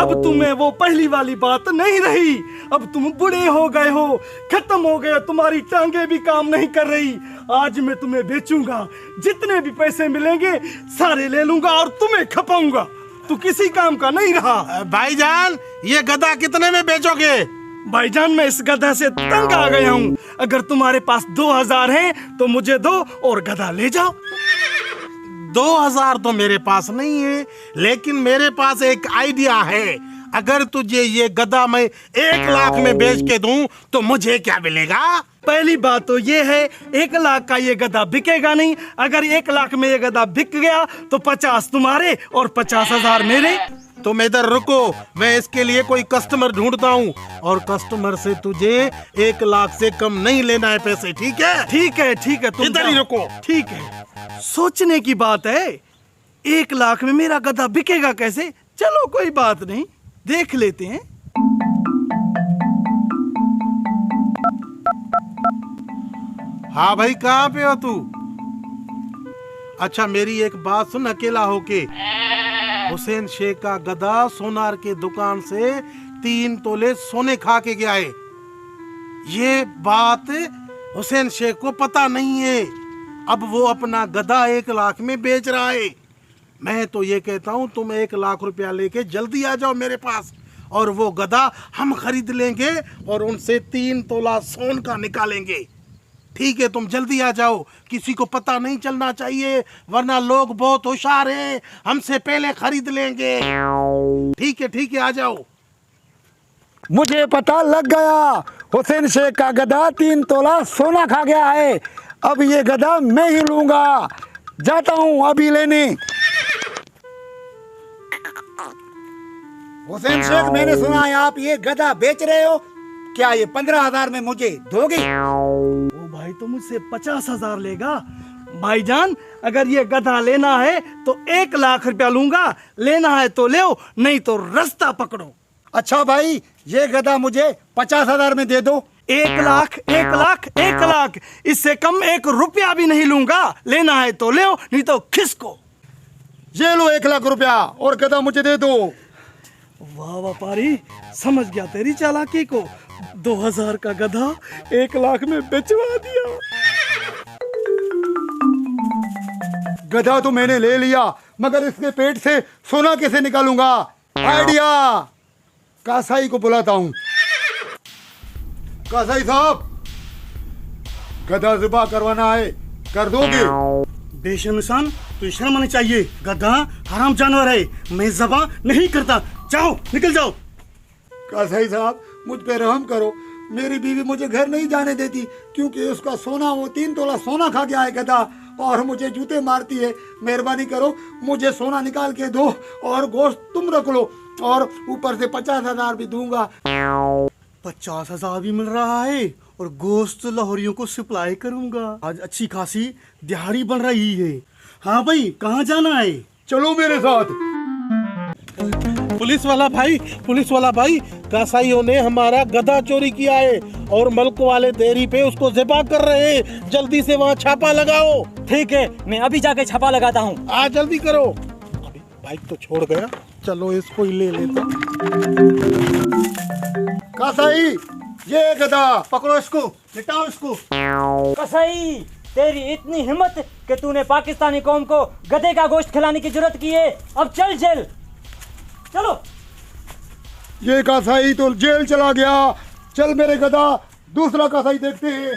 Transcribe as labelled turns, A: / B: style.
A: अब तुम्हें वो पहली वाली बात नहीं रही। अब तुम बूढ़े हो गए हो, खत्म हो गए, तुम्हारी टांगे भी काम नहीं कर रही। आज मैं तुम्हें बेचूंगा, जितने भी पैसे मिलेंगे सारे ले लूंगा और तुम्हें खपाऊंगा। तू किसी काम का नहीं रहा।
B: भाईजान, ये गधा कितने में बेचोगे?
A: भाईजान, मैं इस गधा से तंग आ गया हूँ। अगर तुम्हारे पास 2000 है तो मुझे दो और गधा ले जाओ।
B: 2000 तो मेरे पास नहीं है, लेकिन मेरे पास एक आइडिया है। अगर तुझे ये गधा मैं 1 लाख में बेच के दूं तो मुझे क्या मिलेगा?
A: पहली बात तो ये है, 1 लाख का ये गधा बिकेगा नहीं। अगर 1 लाख में ये गधा बिक गया तो 50 तुम्हारे और 50,000 मेरे।
B: तुम इधर रुको, मैं इसके लिए कोई कस्टमर ढूंढता हूँ, और कस्टमर से तुझे 1 लाख से कम नहीं लेना है पैसे, ठीक है?
A: ठीक है, ठीक है, तुम
B: इधर ही रुको।
A: ठीक है, सोचने की बात है। 1 लाख में मेरा गधा बिकेगा कैसे? चलो कोई बात नहीं, देख लेते हैं।
B: हाँ भाई, कहाँ पे हो तू? अच्छा मेरी एक बात सुन, अकेला होके। हुसैन शेख का गधा सोनार के दुकान से 3 तोले सोने खा के गया है। ये बात हुसैन शेख को पता नहीं है। अब वो अपना गधा 1 लाख में बेच रहा है। मैं तो ये कहता हूँ तुम 1 लाख रुपया लेके जल्दी आ जाओ मेरे पास, और वो गधा हम खरीद लेंगे और उनसे 3 तोला सोन का निकालेंगे। ठीक है, तुम जल्दी आ जाओ, किसी को पता नहीं चलना चाहिए, वरना लोग बहुत होशियार हैं, हमसे पहले खरीद लेंगे। ठीक है, आ जाओ।
C: मुझे पता लग गया, हुसैन शेख का गधा 3 तोला सोना खा गया है। अब ये गधा मैं ही लूंगा, जाता हूँ अभी लेने। हुसैन शेख, मैंने सुना है आप ये गधा बेच रहे हो, क्या ये 15,000 में मुझे दोगे?
A: ओ भाई, तो मुझसे 50,000 लेगा। भाईजान, अगर ये गधा लेना है तो 1 लाख रुपया लूंगा। लेना है तो ले, नहीं तो रास्ता पकड़ो।
C: अच्छा भाई, ये गधा मुझे 50,000 में दे दो।
A: 1 लाख, 1 लाख, 1 लाख, इससे कम 1 रुपया भी नहीं लूंगा। लेना है तो ले, नहीं तो खिसको।
C: ये लो 1 लाख रुपया, और गधा मुझे दे दो।
A: वाह व्यापारी, समझ गया तेरी चालाकी को। 2000 का गधा 1 लाख में बेचवा दिया।
C: गधा तो मैंने ले लिया, मगर इसके पेट से सोना कैसे निकालूंगा? आइडिया, कासाई को बुलाता हूँ। कासाई साहब, गधा ज़िबा करवाना है, कर दोगे?
A: बेशर्म, तो शर्म आनी चाहिए। गधा हराम जानवर है, मैं ज़िबा नहीं करता। जाओ, निकल जाओ।
C: कासाई साहब, मुझ पे रहम करो। मेरी बीवी मुझे घर नहीं जाने देती, क्योंकि उसका सोना, वो 3 तोला सोना खा गया है गधा, और मुझे जूते मारती है। मेहरबानी करो, मुझे सोना निकाल के दो, और गोश्त तुम रख लो, और ऊपर से 50,000 भी दूंगा।
A: 50,000 भी मिल रहा है, और गोश्त लाहौरियों को सप्लाई करूंगा। आज अच्छी खासी दिहाड़ी बन रही है। हाँ भाई, कहाँ जाना है?
C: चलो मेरे साथ।
B: पुलिस वाला भाई, कासाइयों ने हमारा गधा चोरी किया है और मल्क वाले डेयरी पे उसको ज़िबा कर रहे हैं। जल्दी से वहाँ छापा लगाओ।
D: ठीक है, मैं अभी जाके छापा लगाता हूँ।
B: जल्दी करो। अभी बाइक तो छोड़ गया, चलो इसको ही ले लेता।
C: कासाई, ये गधा पकड़ो, इसको लिटाओ इसको।
D: कसाई, तेरी इतनी हिम्मत कि तूने पाकिस्तानी कौम को गधे का गोश्त खिलाने की जरूरत की है। अब चल जेल, चलो।
C: ये कासाई तो जेल चला गया। चल मेरे गधा, दूसरा कासाई देखते हैं।